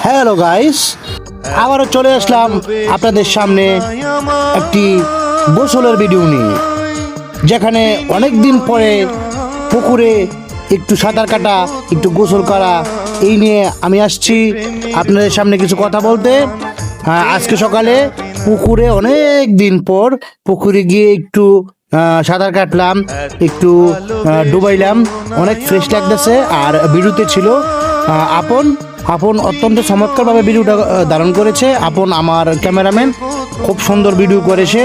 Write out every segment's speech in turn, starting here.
Hello guys, আবারও চলে আসলাম আপনাদের সামনে একটি গোসলের ভিডিও নিয়ে, যেখানে অনেক দিন পরে পুকুরে একটু সাঁতার কাটা, একটু গোসল করা, এই নিয়ে আমি আসছি আপনাদের সামনে কিছু কথা বলতে। আজকে সকালে পুকুরে অনেক দিন পর পুকুরে গিয়ে একটু সাঁতার কাটলাম, একটু ডুবাইলাম, অনেক ফ্রেশ লাগতেছে। আর ভিডিওতে ছিল আপন আপন অত্যন্ত চমৎকারভাবে ভিডিওটা ধারণ করেছে। আপন আমার ক্যামেরাম্যান খুব সুন্দর ভিডিও করেছে।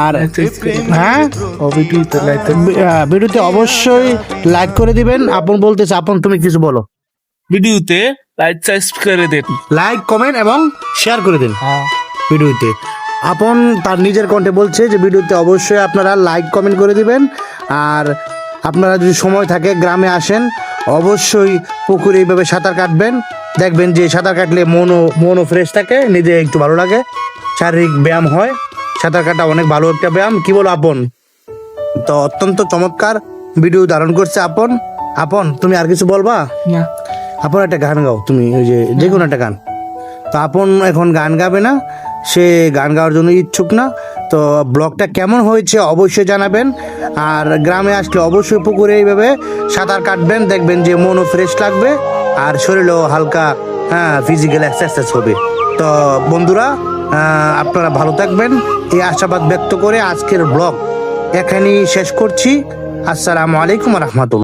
আর হ্যাঁ, ভিডিওতে অবশ্যই লাইক করে দিবেন। আপন বলতেছে, আপন তুমি কিছু বলো। ভিডিওতে লাইক সাবস্ক্রাইব করে দেন, লাইক, কমেন্ট এবং শেয়ার করে দিন ভিডিওতে। আপন তার নিজের কণ্ঠে বলছে যে ভিডিওতে অবশ্যই আপনারা লাইক কমেন্ট করে দিবেন। আর আপনারা যদি সময় থাকে গ্রামে আসেন, অবশ্যই পুকুরে এইভাবে সাঁতার কাটবেন। দেখবেন যে সাঁতার কাটলে মনও ফ্রেশ থাকে, নিজে একটু ভালো লাগে, শারীরিক ব্যায়াম হয়। সাঁতার কাটা অনেক ভালো একটা ব্যায়াম, কি বলো আপন? তো অত্যন্ত চমৎকার ভিডিও ধারণ করছে আপন। আপন তুমি আর কিছু বলবা? আপন একটা গান গাও তুমি, ওই যে কোনো একটা গান। তো আপন এখন গান গাবে না, সে গান গাওয়ার জন্য ইচ্ছুক না। তো ব্লগটা কেমন হয়েছে অবশ্যই জানাবেন। আর গ্রামে আসলে অবশ্যই পুকুরে এইভাবে সাঁতার কাটবেন, দেখবেন যে মনও ফ্রেশ লাগবে আর শরীরও হালকা ফিজিক্যাল এক্সারসাইজ হবে। তো বন্ধুরা, আপনারা ভালো থাকবেন, এই আশাবাদ ব্যক্ত করে আজকের ব্লগ এখানেই শেষ করছি। আসসালামু আলাইকুম রহমতুল্লাহ।